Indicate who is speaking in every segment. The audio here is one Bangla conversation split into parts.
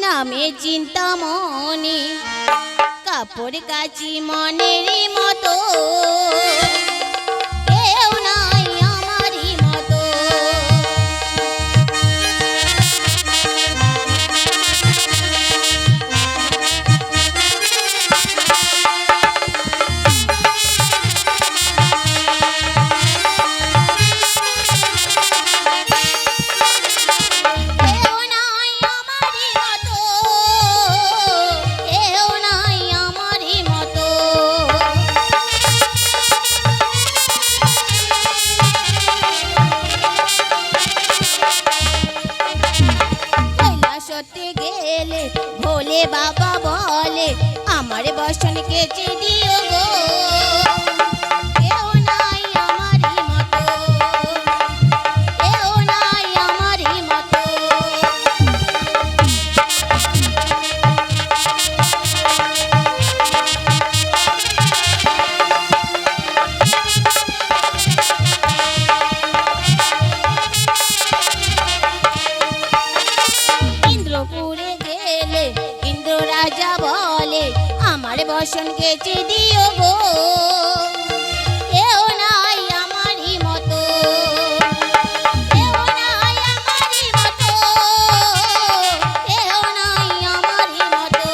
Speaker 1: নামে চিন্তামণি, কাপড় কাচি মনেরই মতো, কেউ নাই আমারই মতো। ভোলে বাবা বলে আমার বসন কেচে দিও গো, কেউ নাই আমারই মতো, কেউ নাই আমারই মতো। ইন্দ্রপুরে গেলে ইন্দ্র রাজা বলে আমার বসন কেচে দিও গো, কেউ নাই আমারই মতো, কেউ নাই আমারই মতো, কেউ নাই আমারই মতো।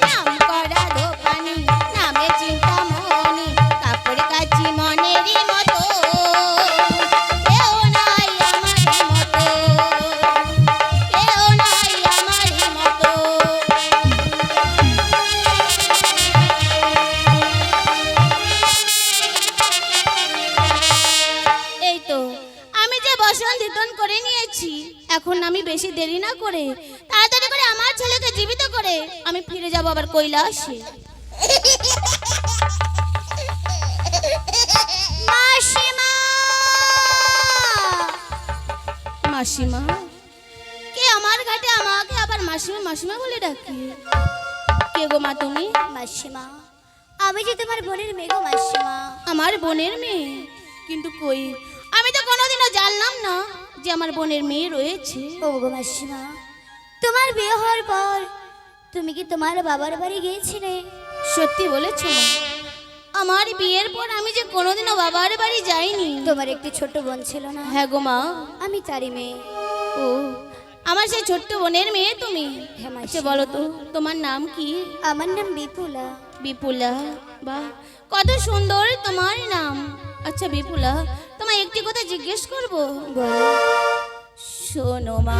Speaker 1: নাম করা দোকানি, নামে চিন্তামণি, কাপড় কাচি মনেরই মতো, কেউ নাই আমারই মতো, কেউ নাই আমারই মতো। এই তো আমি যে বসন ধিতন করে নিয়েছি, এখন আমি বেশি দেরি না করে তাড়াতাড়ি করে আমার ছেলেকে জীবিত করে আমি ফিরে যাব আবার কৈলাসে। মাসিমা, মাসিমা, কে আমার ঘাটে আমাকে আবার মাসিমা মাসিমা বলে ডাকে? কে গো মা তুমি?
Speaker 2: মাসিমা, আমি যে তোমার বোনের মেয়ে গো মাসিমা।
Speaker 1: আমার বোনের মেয়ে? কিন্তু কই, আমি তো কোনোদিনও জানলাম না যে আমার বোনের মেয়ে রয়েছে।
Speaker 2: ও গো মাসিমা, তোমার বিয়ে হওয়ার পর তুমি কি তোমার বাবার বাড়ি গিয়েছিলে?
Speaker 1: সত্যি বলেছো মা, আমার বিয়ের পর আমি যে কোনোদিনও বাবার বাড়ি যাইনি।
Speaker 2: তোমার একটি ছোট বোন ছিল না?
Speaker 1: হ্যাঁ গো মা,
Speaker 2: আমি তারই মেয়ে।
Speaker 1: ও আমার সেই ছোট্ট বোনের মেয়ে তুমি?
Speaker 2: হ্যাঁ মাসিমা।
Speaker 1: আচ্ছা বলো তো তোমার নাম কি?
Speaker 2: আমার নাম বিপুলা।
Speaker 1: বিপুলা, বাহ কত সুন্দর তোমার নাম। আচ্ছা বিপুলা, তোমায় একটি কথা জিজ্ঞেস করবো?
Speaker 2: বলো।
Speaker 1: শোনো মা,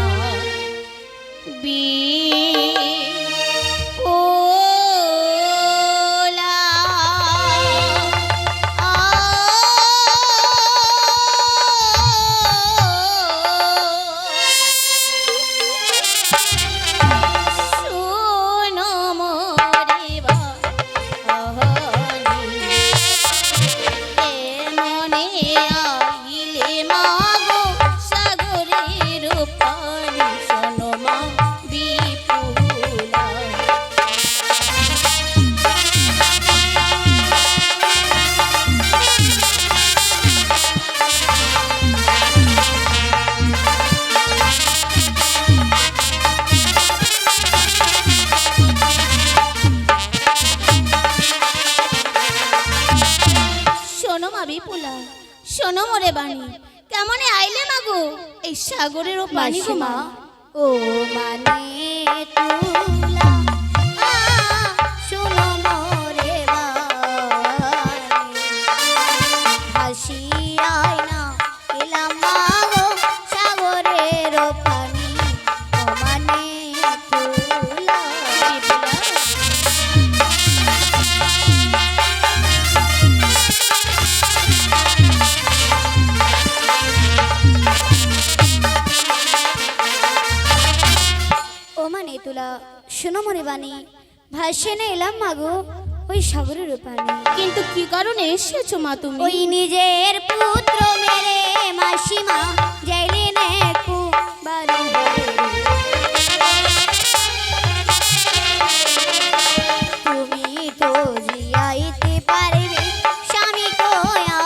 Speaker 1: শোনো মোরে বাণী, কেমনে আইলে মাগো এই সাগরের ও পানি গো মা?
Speaker 2: ও মানে তুলা, শোনো মোরে বাণী, ভাসিয়ায় না এলাম মাগো সাগরের পানি। ও মানে তুলা। তুলা, শোনো মনে বাণী, ভাসিয়ে না এলাম মাগো ওই সাগরের পানি।
Speaker 1: কিন্তু কি কারণে এসেছো মা তুমি?
Speaker 2: ওই নিজের পুত্র মেরে মাসিমা যাইলে নে কুবারু, তুমি তো জিয়াইতে পারবে স্বামী কয়া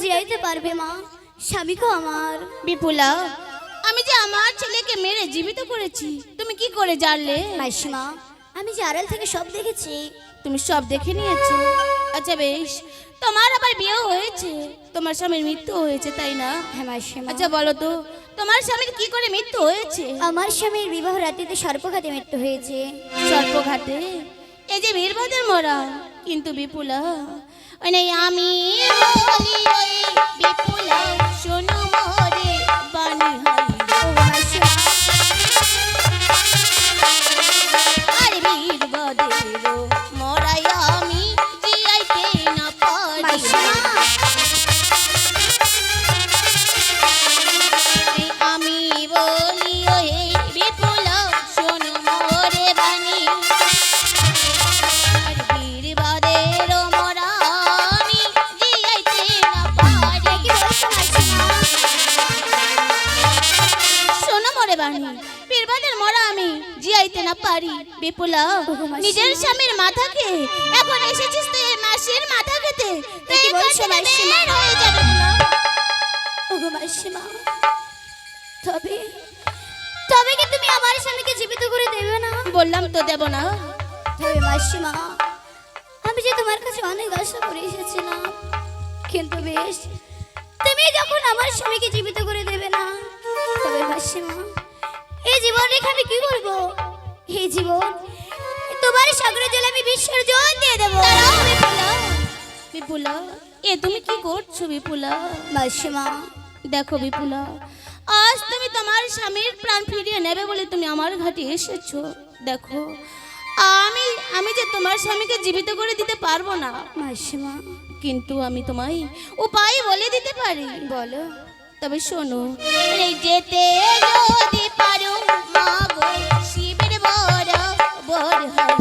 Speaker 2: জিয়াইতে পারবে মা, স্বামীকেও আমার।
Speaker 1: বিপুলা, আমি যে আমার ছেলেকে মেরে জীবিত করেছি, তুমি কি করে জানলে?
Speaker 2: মাসিমা, আমি যে আড়াল থেকে সব দেখেছি।
Speaker 1: তুমি সব দেখে নিয়েছো? আচ্ছা বেশ, তোমার আবার বিয়ে হয়েছে, তোমার স্বামীর মৃত্যু হয়েছে, তাই না?
Speaker 2: হ্যাঁ মাসিমা।
Speaker 1: আচ্ছা বলো তো, তোমার স্বামীর কি করে মৃত্যু হয়েছে?
Speaker 2: আমার স্বামীর বিবাহ রাত্রিতে সর্পঘাতে মৃত্যু হয়েছে।
Speaker 1: সর্পঘাতে? এই যে বীরভদ্রের মরা। কিন্তু বিপুলা, ওই নাই আমি বলি ওই বিপুলা, শোনো মোরে বাণী হাই।
Speaker 2: ও মাসিমা,
Speaker 1: আর বীরভদ্রের মরাই আমি জিয়াইতে না পারি।
Speaker 2: মাসিমা,
Speaker 1: আমি বলি ওই বিপুলা, শোনো মোরে বাণী। আর বীরভদ্রের মরা আমি জিয়াইতে না পারি।
Speaker 2: কি বলছো মাসিমা?
Speaker 1: শোনো মোরে বাণী, বীরভদ্রের মরা আমি জিয়াইতে না পারি। বিপুলা, নিজের স্বামীর মাথাকে এখন এসেছিস তুই এই মাসির মাথা খেতে। তুই
Speaker 2: কি বলছো
Speaker 1: এখান থেকে
Speaker 2: মাসিমা?
Speaker 1: বের হয়ে যাবে না।
Speaker 2: ওগো মাসিমা, তবে তবে কি তুমি আমার স্বামীকে জীবিত করে দেবে না?
Speaker 1: বললাম তো দেব না।
Speaker 2: তবে মাসিমা, আমি যে তোমার কাছে অনেক আশা করে এসেছিলাম, কিন্তু বেশ, তুমি যখন আমার স্বামীকে জীবিত করে দেবে না, তবে মাসিমা, এই জীবন রেখে আমি কি করবো? এই জীবন তোমার সাগরে জলে আমি বিসর্জন দিয়ে দেবো।
Speaker 1: দাঁড়াও বিপুলা, বিপুলা, এ তুমি কি করছো বিপুলা?
Speaker 2: মাসিমা,
Speaker 1: দেখো বিপুলা, আজ তুমি তোমার স্বামীর প্রাণ ফিরিয়ে নেবে বলে তুমি আমার ঘাটে এসেছো। দেখো, আমি আমি যে তোমার স্বামীকে জীবিত করে দিতে পারবো না,
Speaker 2: মাসিমা,
Speaker 1: কিন্তু আমি তোমায় উপায় বলে দিতে পারি।
Speaker 2: বলো।
Speaker 1: তবে শোনো, এই যেতে যদি পারো মাগো শিবের বড় বড় হয়।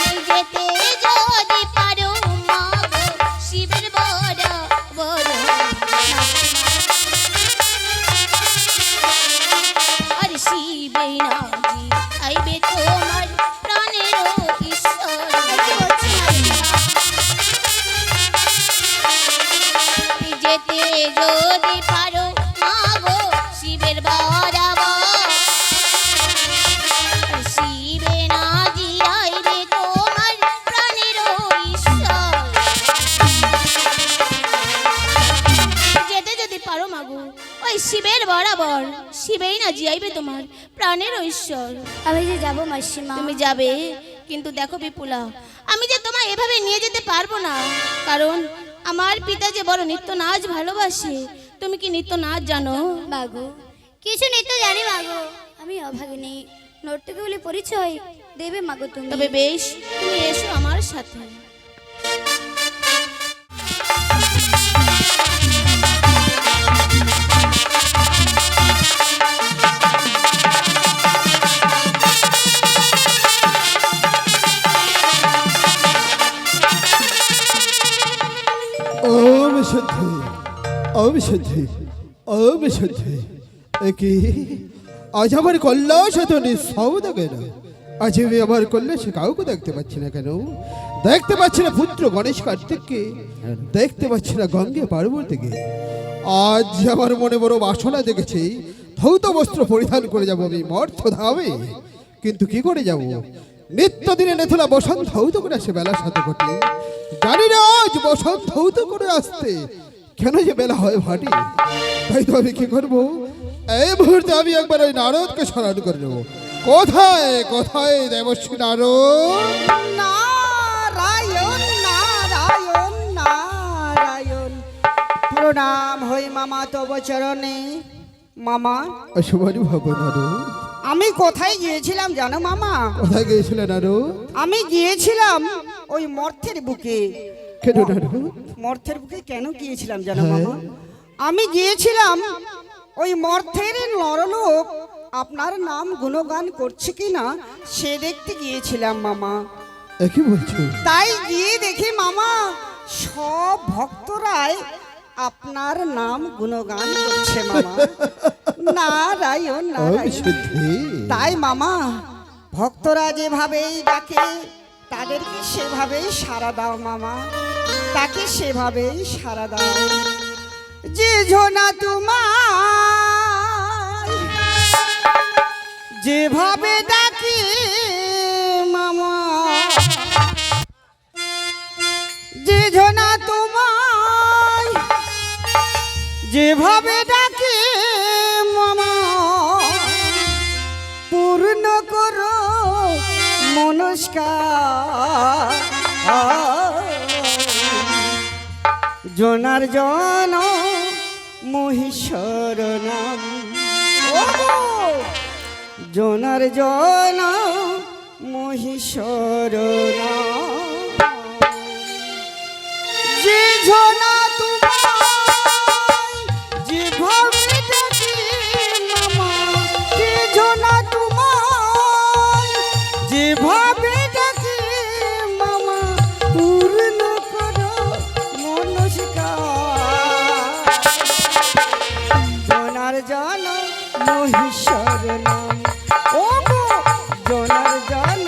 Speaker 1: এই যেতে যদি পারো মাগো শিবের বড় বড় হয়। আর শিবে নাজি আইবে তোমার প্রাণের ঈশ্বর।
Speaker 2: কি বলছো মাসিমা?
Speaker 1: যেতে যদি পারো মাগো শিবের বরাবর, শিবে না জিরাইবে তোমার প্রাণের ঈশ্বর। যেতে যদি পারো মাগো ওই শিবের বরাবর, শিবেই না জিয়াইবে তোমার প্রাণের ঈশ্বর।
Speaker 2: আমি যে যাবো মাসিমা।
Speaker 1: তুমি যাবে, কিন্তু দেখো বিপুলা, আমি যে তোমায় এভাবে নিয়ে যেতে পারবো না, কারণ আমার পিতা যে বড় নৃত্য নাচ ভালোবাসে। তুমি কি নৃত্য নাচ জানো?
Speaker 2: মাগো, কিছু নেই তো জানি মাগো, আমি অভাগিনী, নর্তকী বলে পরিচয় দেবে মাগো তুমি।
Speaker 1: তবে বেশ, তুমি এসো আমার সাথে।
Speaker 3: ওম শুদ্ধি, ওম শুদ্ধি, ওম শুদ্ধি। কি আজ আমার কল্যাণ তো নিঃসৌদ কেন? আজ আমি আমার কল্যাণ সে কাউকে দেখতে পাচ্ছি না কেন? দেখতে পাচ্ছি না পুত্র গণেশ কার্তিককে, দেখতে পাচ্ছি না গঙ্গে পার্বতীকে। আজ আমার মনে বড় বাসনা দেখেছি, ধৌত বস্ত্র পরিধান করে যাব আমি মর্থ ধামে। কিন্তু কি করে যাব? নিত্যদিনে নেথলা বসন্ত ধৌত করে আসে বেলার সাথে ঘটে। জানি না আজ বসন্ত ধৌত করে আসতে কেন যে বেলা হয় ভাটি। তাই তো আমি কি করবো? এই মুহূর্তে আমি একবার ওই নারদকে স্মরণ করে নেবো। কোথায় কোথায় দেবশ্রী নারদ?
Speaker 4: নারায়ণ নারায়ণ নারায়ণ, প্রণাম হই মামা তব চরণে। মামা,
Speaker 3: অশুভরি ভব নারদ।
Speaker 4: আমি কোথায় গিয়েছিলাম জানো মামা?
Speaker 3: কোথায় গিয়েছিলে নারদ?
Speaker 4: আমি গিয়েছিলাম ওই মর্থের বুকে।
Speaker 3: কেন নারদ?
Speaker 4: মর্থের বুকে কেন গিয়েছিলাম জানো মামা? আমি গিয়েছিলাম ওই মর্থের নরলোক আপনার নাম গুণগান করছে কিনা সে দেখতে গিয়েছিলাম মামা।
Speaker 3: কি বলছো?
Speaker 4: তাই গিয়ে দেখি মামা সব ভক্তরাই আপনার নাম গুণগান করছে মামা। নারায়ণ
Speaker 3: ওম
Speaker 4: নারায়ণ।
Speaker 3: শুদ্ধি।
Speaker 4: তাই মামা ভক্তরা যেভাবেই ডাকে তাদেরকে সেভাবেই সাড়া দাও মামা, তাকে সেভাবেই সাড়া দাও। যে ঝোনা তোমার যেভাবে ডাকি মামা, যে ঝোনা তোমার যেভাবে ডাকি মামা, পূর্ণ করো মনস্কার। জনার জন মহিষর নাম, ও জনার জন মহিষর নাম। যে ঝোনা তোমার যেভাবে ডাকি মামা, যে ঝোনা তোমার যেভাবে ডাকি মামা, পূর্ণ করো মনস্কার। জনার জন মহিষর নাম, ও গো জনার জন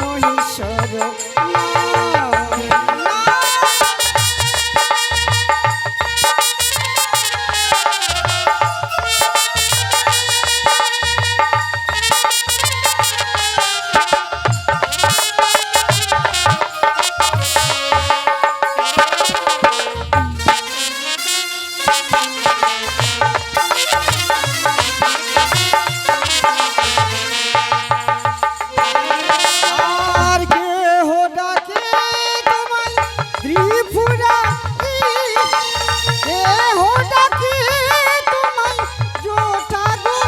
Speaker 4: মহিষর নাম। আর কেহ ডাকে তোমায় ত্রিপুরারি, কেহ ডাকে তোমায় জটাগুতারি।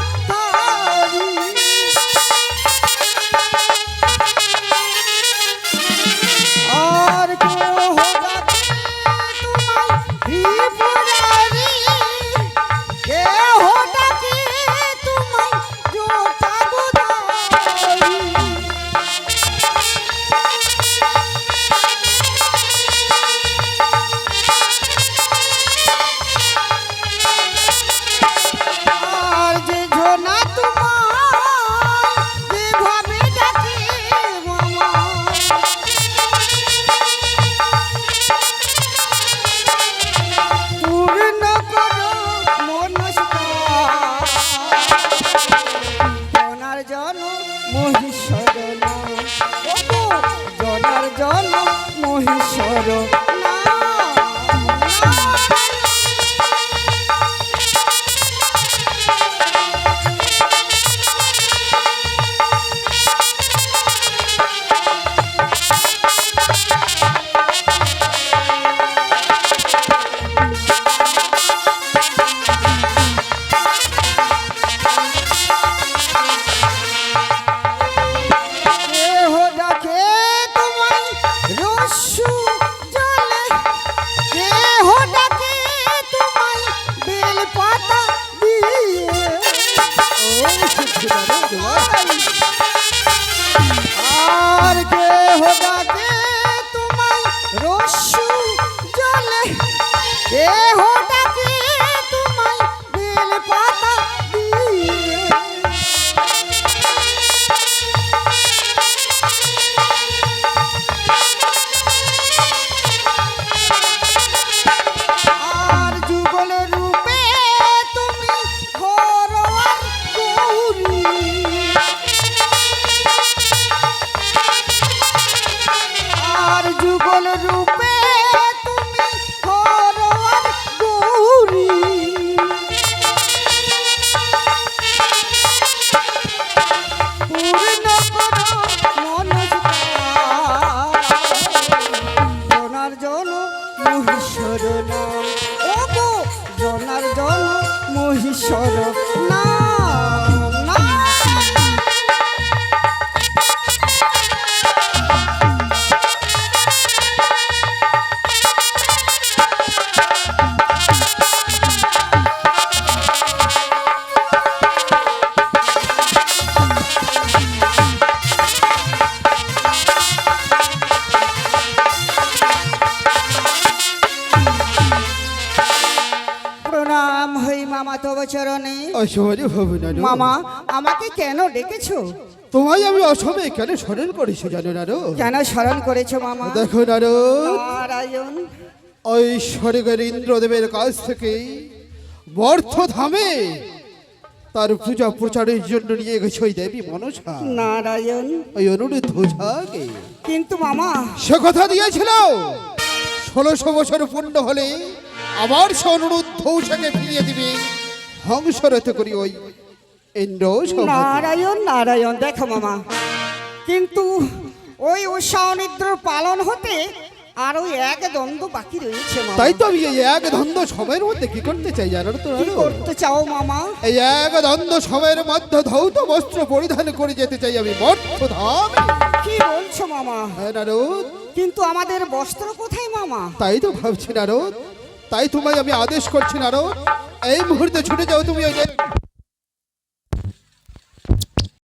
Speaker 4: আর কেহ ডাকে তোমায় ত্রিপুরারি, কেহ ডাকে তোমায় জটাগুতারি। আর যে ঝোনা তোমার যেভাবে ডাকে মামা, পূর্ণ করো মনস্কার। জনার জন মহিষর নাম, ও গো জনার জন মহিষর নাম। কেহ ডাকে তোমায় রস্যু জলে, কেহ ডাকে তোমায় বেল পাতা দিয়ে। আর কেহ ডাকে তোমায় রস্যু জলে, কেহ ডাকে তোমায় বেল পাতা দিয়ে। আর যুগল রূপে তুমি ঘরোয়ার গৌরী, আর যুগল রূপে তুমি ঘরোয়ার গৌরী। পূর্ণ করো মনস্কার। জনার জন মহিষর নাম, ও গো জনার জন মহিষর নাম। প্রণাম হই মামা তব চরণে।
Speaker 3: অসহায় ভাবনা
Speaker 4: মামা আমাকে কেন ডেকেছো?
Speaker 3: তোমায় আমি অসমে কেন স্মরণ করেছি জানো নারদ?
Speaker 4: কেন স্মরণ করেছো মামা?
Speaker 3: দেখো নারদ,
Speaker 4: নারায়ণ,
Speaker 3: ওই স্বর্গের ইন্দ্রদেবের কাছ থেকে বর্থধামে তার পূজা প্রচারের জন্য নিয়ে গেছে ওই দেবী মনসা,
Speaker 4: নারায়ণ।
Speaker 3: ওই অনুরুদ্ধ ঝাকে।
Speaker 4: কিন্তু মামা,
Speaker 3: সে কথা দিয়েছিল 1600 বছর পূর্ণ হলে আবার সে অনুরুদ্ধ ঝাকে ফিরিয়ে দিবে হংসরথ করি ওই ইন্দ্র সভাকে।
Speaker 4: নারায়ণ নারায়ণ। দেখো মামা, কিন্তু ওই উষা অনিদ্র পালন হতে আরো এক দ্বন্দ্ব বাকি রয়েছে মামা।
Speaker 3: তাই তো আমি এই এক দ্বন্দ্ব সময়ের মধ্যে কি করতে চাই জানো তো?
Speaker 4: কি করতে চাও মামা?
Speaker 3: এই এক দ্বন্দ্ব সময়ের মধ্যে ধৌত বস্ত্র পরিধান করে যেতে চাই আমি মর্তধামে।
Speaker 4: কি বলছো মামা?
Speaker 3: হ্যাঁ নারদ,
Speaker 4: কিন্তু আমাদের বস্ত্র কোথায় মামা?
Speaker 3: তাই তো ভাবছি নারদ, তাই তোমায় আমি আদেশ করছি নারদ, এই মুহূর্তে ছুটে যাও তুমি ওই